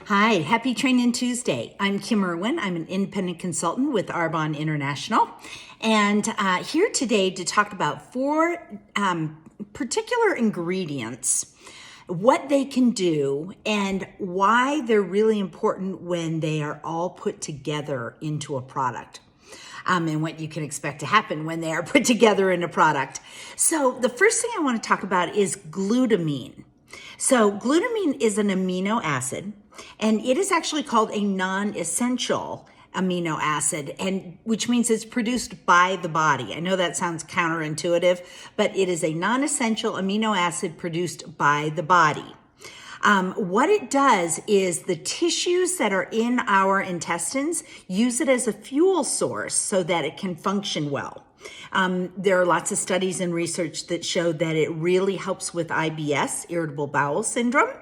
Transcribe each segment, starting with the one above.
Hi, happy Training Tuesday. I'm Kim Irwin. I'm an independent consultant with Arbonne International, and here today to talk about four particular ingredients, what they can do, and why they're really important when they are all put together into a product. And what you can expect to happen when they are put together in a product. So the first thing I want to talk about is glutamine. So glutamine is an amino acid, and it is actually called a non-essential amino acid, and which means it's produced by the body. I know that sounds counterintuitive, but it is a non-essential amino acid produced by the body. What it does is the tissues that are in our intestines use it as a fuel source so that it can function well. There are lots of studies and research that show that it really helps with IBS, irritable bowel syndrome.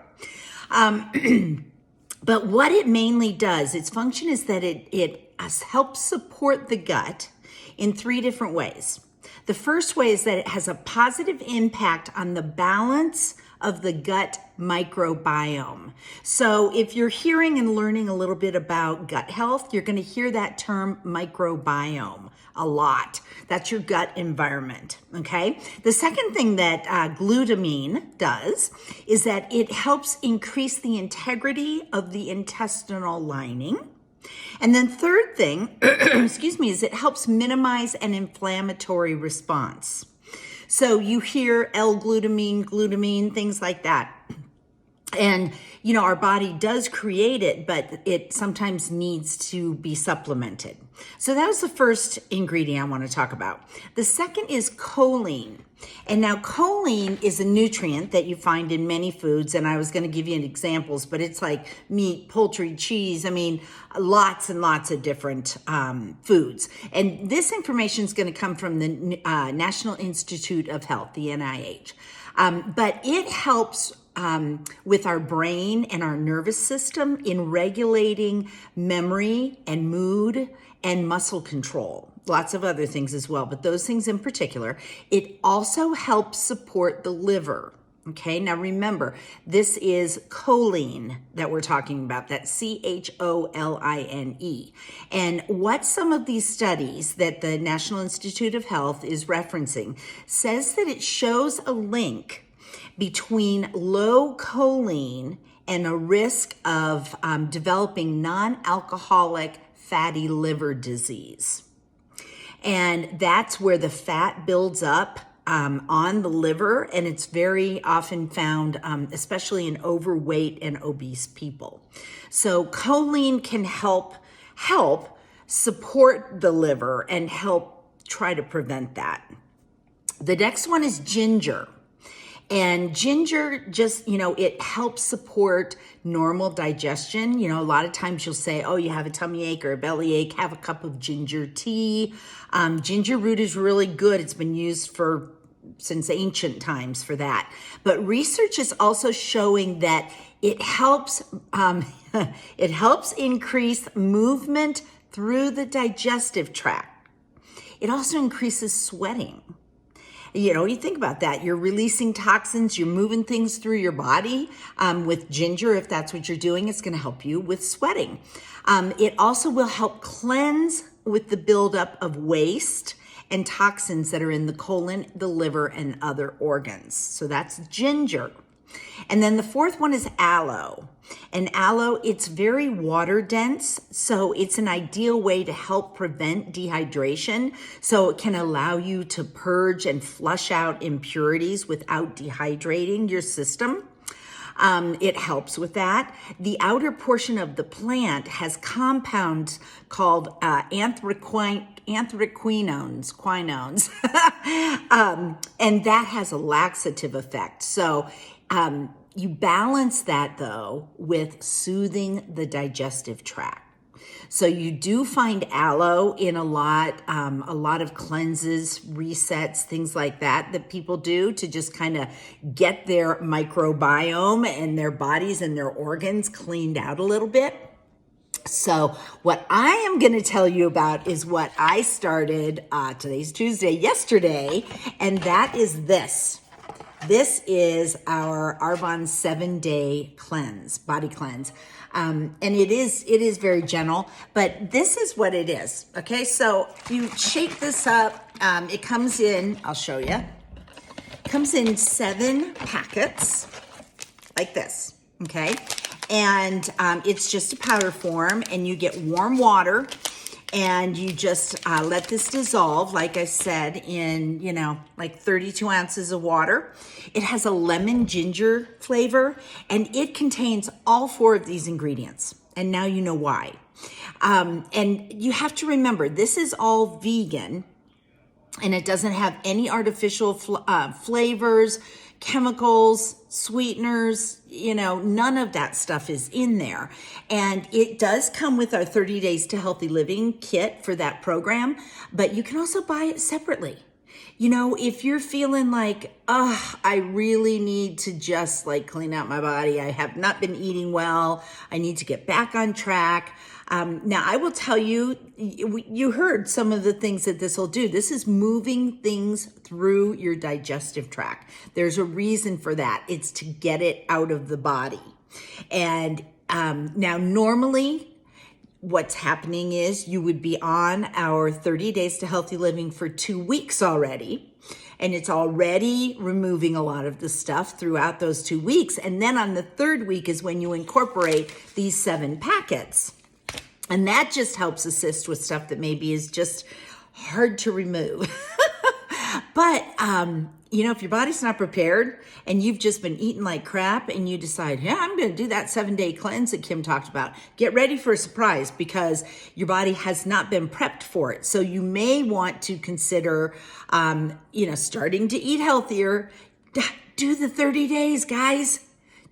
But what it mainly does, its function is that it helps support the gut in three different ways. The first way is that it has a positive impact on the balance of the gut microbiome. So if you're hearing and learning a little bit about gut health, you're going to hear that term microbiome a lot. That's your gut environment, okay? The second thing that glutamine does is that it helps increase the integrity of the intestinal lining. And then third thing, is it helps minimize an inflammatory response. So you hear L-glutamine, things like that. And, our body does create it, but it sometimes needs to be supplemented. So that was the first ingredient I want to talk about. The second is choline. And now choline is a nutrient that you find in many foods. And I was going to give you examples, but it's like meat, poultry, cheese. Lots and lots of different foods. And this information is going to come from the National Institute of Health, the NIH. But it helps with our brain and our nervous system in regulating memory and mood and muscle control. Lots of other things as well, but those things in particular. It also helps support the liver. Okay, now remember, this is choline that we're talking about, that's CHOLINE. And what some of these studies that the National Institute of Health is referencing says that it shows a link between low choline and a risk of developing non-alcoholic fatty liver disease. And that's where the fat builds up on the liver, and it's very often found, especially in overweight and obese people. So choline can help support the liver and help try to prevent that. The next one is ginger. And ginger just, it helps support normal digestion. A lot of times you'll say, oh, you have a tummy ache or a belly ache, have a cup of ginger tea. Ginger root is really good. It's been used since ancient times for that. But research is also showing that it helps increase movement through the digestive tract. It also increases sweating. You think about that. You're releasing toxins, you're moving things through your body. With ginger, if that's what you're doing, it's going to help you with sweating. It also will help cleanse with the buildup of waste and toxins that are in the colon, the liver, and other organs. So that's ginger. And then the fourth one is aloe. And aloe, it's very water dense, so it's an ideal way to help prevent dehydration. So it can allow you to purge and flush out impurities without dehydrating your system. It helps with that. The outer portion of the plant has compounds called quinones, and that has a laxative effect. So you balance that though with soothing the digestive tract. So you do find aloe in a lot of cleanses, resets, things like that people do to just kind of get their microbiome and their bodies and their organs cleaned out a little bit. So what I am going to tell you about is what I started, today's Tuesday, yesterday, and that is this. This is our Arbonne 7-day cleanse, body cleanse. And it is very gentle, but this is what it is. Okay, so you shake this up. It comes in, I'll show you. It comes in 7 packets like this, okay? And it's just a powder form, and you get warm water, and you just let this dissolve, like I said, in, like 32 ounces of water. It has a lemon ginger flavor, and it contains all 4 of these ingredients. And now you know why. And you have to remember, this is all vegan, and it doesn't have any artificial flavors, chemicals, sweeteners, none of that stuff is in there. And it does come with our 30 Days to Healthy Living kit for that program, but you can also buy it separately. If you're feeling like, I really need to just clean out my body. I have not been eating well. I need to get back on track. Now, I will tell you, you heard some of the things that this will do. This is moving things through your digestive tract. There's a reason for that. It's to get it out of the body. And now, normally, what's happening is you would be on our 30 Days to Healthy Living for 2 weeks already. And it's already removing a lot of the stuff throughout those 2 weeks. And then on the 3rd week is when you incorporate these 7 packets. And that just helps assist with stuff that maybe is just hard to remove. But, if your body's not prepared and you've just been eating like crap and you decide, yeah, I'm going to do that 7-day cleanse that Kim talked about, get ready for a surprise because your body has not been prepped for it. So you may want to consider, starting to eat healthier. Do the 30 days, guys.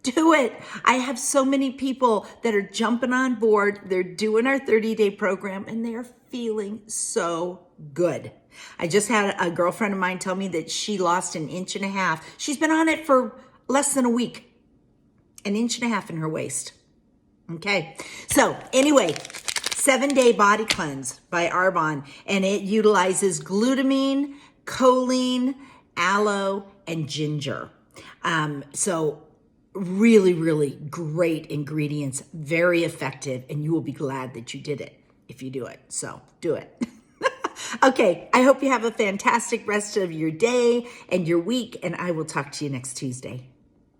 Do it. I have so many people that are jumping on board. They're doing our 30-day program and they're feeling so good. I just had a girlfriend of mine tell me that she lost 1.5 inches. She's been on it for less than a week. 1.5 inches in her waist. Okay. So anyway, 7-day body cleanse by Arbonne, and it utilizes glutamine, choline, aloe, and ginger. So really, really great ingredients, very effective, and you will be glad that you did it if you do it. So do it. Okay, I hope you have a fantastic rest of your day and your week, and I will talk to you next Tuesday.